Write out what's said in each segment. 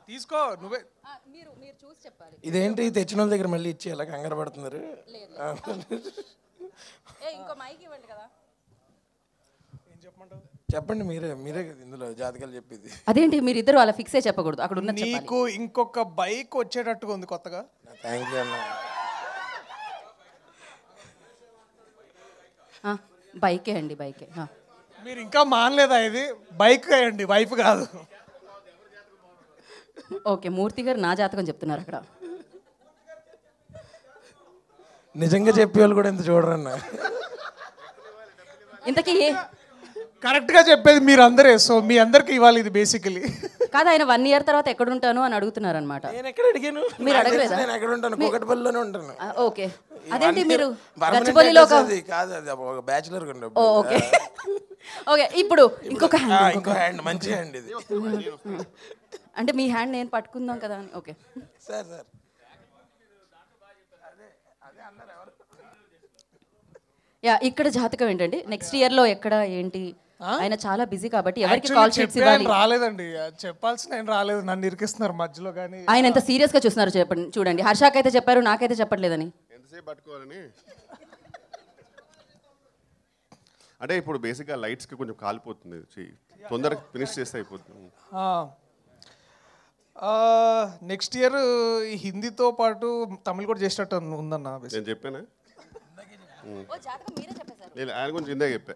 తీసుకో నువ్వే. మీరు మీరు చూసి చెప్పాలి. ఇదేంటి తెచ్చిన వాళ్ళ దగ్గర మళ్ళీ ఇచ్చి ఎలా కంగారు పడుతున్నారు? ఇంకో మైక్ ఇవ్వండి కదా. ఏం చెప్పమంటావు? చెప్పండి, మీరే మీరే ఇందులో జాతకాలు చెప్పేది. అదేంటి మీరు ఇద్దరు అలా ఫిక్స్ అయ్యి చెప్పకూడదు, అక్కడ ఉన్న నీకు ఇంకొక బైక్ వచ్చేటట్టుగా ఉంది కొత్తగా. థ్యాంక్ యూ అన్న. బైకే అండి, బైకే. మీరు ఇంకా మానలేదా? ఇది బైక్ అండి, వైఫ్ కాదు. ఓకే, మూర్తి గారు నా జాతకం చెప్తున్నారు అక్కడ. నిజంగా చెప్పే వాళ్ళు కూడా ఇంత చూడరన్న. ఇంతకీ కరెక్ట్ గా చెప్పేది మీరు అందరే. సో మీ అందరికి ఇవ్వాలి ఇది బేసికలీ. కాదు, ఆయన 1 year తర్వాత ఎక్కడ ఉంటాను అని అడుగుతున్నారు అనమాట. నేను ఎక్కడ అడిగాను? మీరు అడగలేదా? నేను ఎక్కడ ఉంటాను? కూకట్పల్లిలోనే ఉంటాను. ఓకే, అదేంటి మీరు గచ్చిబౌలిలో కాదు, అది ఒక బ్యాచులర్. Okay okay. ఇప్పుడు ఇంకొక హ్యాండ్, మంచి హ్యాండ్ ఇది. అంటే మీ హ్యాండ్ నేను పట్టుకుందాం కదా అని. Okay sir sir. యా, ఇక్కడ జాతకం ఏంటండి? నెక్స్ట్ ఇయర్ లో ఎక్కడ ఏంటి? ఆయన చాలా బిజీ కాబట్టి ఎవరికి కాల్ షీట్స్ ఇవ్వాలి. రాలేదండి, చెప్పాల్సిన ఆయన రాలేదు, నన్ను ఇరికిస్తున్నారు మధ్యలో. కానీ ఆయన ఎంత సీరియస్ గా చూస్తున్నారు చెప్పండి. చూడండి, హర్షకైతే చెప్పారు, నాకైతే చెప్పట్లేదని. ఎంతసేపు పట్టుకోవాలని అంటే ఇప్పుడు బేసిక్గా లైట్స్కి కొంచెం కాలిపోతుంది, తొందరగా ఫినిష్ చేస్తే అయిపోతుంది. నెక్స్ట్ ఇయర్ హిందీతో పాటు తమిళ్ కూడా చేసేటట్టు ఉందన్న. నేను చెప్పానా? లేదు, ఆయన గురించి ఇందాక చెప్పా.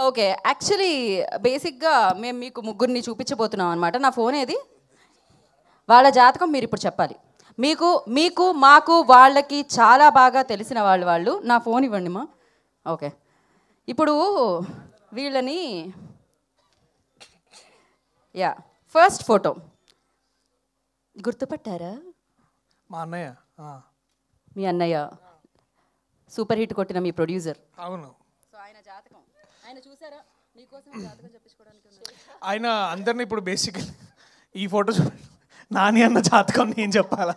ఓకే, యాక్చువల్లీ బేసిక్గా మేము మీకు ముగ్గురిని చూపించబోతున్నాం అనమాట. నా ఫోన్ ఏది? వాళ్ళ జాతకం మీరు ఇప్పుడు చెప్పాలి. మీకు మీకు మాకు వాళ్ళకి చాలా బాగా తెలిసిన వాళ్ళు. నా ఫోన్ ఇవ్వండి మా. ఓకే, ఇప్పుడు వీళ్ళని యా, ఫస్ట్ ఫోటో గుర్తుపట్టారా? మా అన్నయ్య. మీ అన్నయ్య, సూపర్ హిట్ కొట్టిన మీ ప్రొడ్యూసర్. అవును. సో ఆయన జాతకం ఆయన చూసారా? మీకోసం జాతకం చెప్పించుకోవడానికి ఆయన అందరినీ ఇప్పుడు బేసికలీ ఈ ఫోటో నాని అన్న జాతకం నేను చెప్పాలా?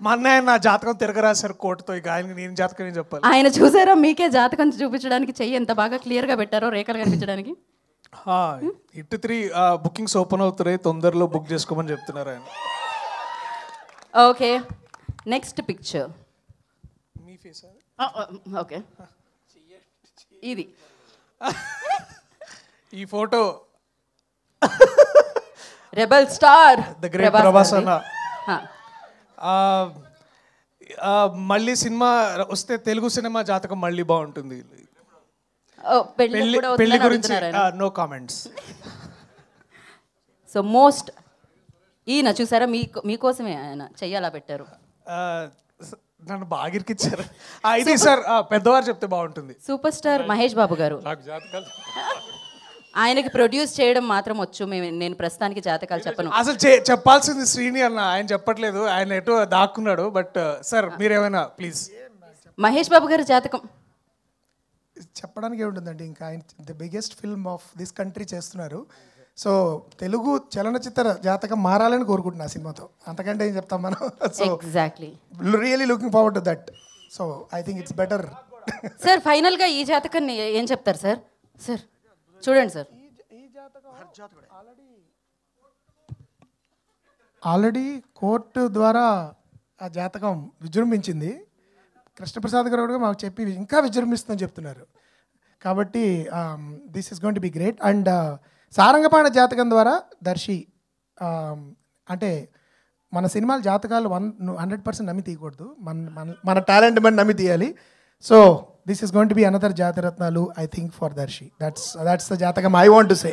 మా అన్నయ్య నా జాతకం తిరగరాశారు కోర్టుతో. ఇక ఆయన నేను జాతకం ఏం చెప్పాలి? ఆయన చూసారా? మీకే జాతకం చూపించడానికి చెయ్యి ఎంత బాగా క్లియర్గా పెట్టారో, రేఖలు కనిపించడానికి. హిట్ 3 బుకింగ్స్ ఓపెన్ అవుతున్నాయి, తొందరలో బుక్ చేసుకోమని చెప్తున్నారు ఆయన. ఓకే, నెక్స్ట్ పిక్చర్ మీ ఫేస్. ఓకే, ఇది ఈ photo rebel star the great Prabhas అన్న. మళ్ళీ సినిమా వస్తే తెలుగు సినిమా జాతకం మళ్ళీ బాగుంటుంది. పెళ్లి గురించి నో కామెంట్స్. సో మోస్ట్ ఈయన చూసారా? మీకోసమే ఆయన చెయ్యాలా పెట్టారు. నన్ను బాగా ఇరికిచ్చారు. ఇది సార్ పెద్దవారు చెప్తే బాగుంటుంది. సూపర్ స్టార్ మహేష్ బాబు గారు. ఆయనకి ప్రొడ్యూస్ చేయడం మాత్రం వచ్చు. నేను ప్రస్తుతానికి జాతకాలు చెప్పను. అసలు చెప్పాల్సింది శ్రీని అన్న, ఆయన చెప్పట్లేదు, ఆయన ఎటు దాక్కున్నాడు. బట్ సార్ మీరేమైనా ప్లీజ్. మహేష్ బాబు గారి జాతకం చెప్పడానికి ఏముంటుందండి, ఇంకా ఆయన the biggest film of this country చేస్తున్నారు. సో తెలుగు చలనచిత్ర జాతకం మారాలని కోరుకుంటున్నా సినిమాతో. అంతకంటే ఏం చెప్తాం మనం. So exactly really looking forward to that. So I think it's better. Sir ఫైనల్గా ఈ జాతకాన్ని ఏం చెప్తారు సార్? సార్ చూడండి సార్, ఆల్రెడీ కోర్టు ద్వారా ఆ జాతకం విజృంభించింది. కృష్ణప్రసాద్ గారు కూడా మాకు చెప్పి ఇంకా విజృంభిస్తుందని చెప్తున్నారు. కాబట్టి this is going to be great. And Sarangapani Jathakam ద్వారా దర్శి అంటే మన సినిమాల జాతకాలు 100% నమ్మి తీయకూడదు, మన టాలెంట్ మనం నమ్మి తీయాలి. So this is going to be another Jathiratnalu I think for Darshi. That's the జాతకం ఐ వాంట్ టు సే.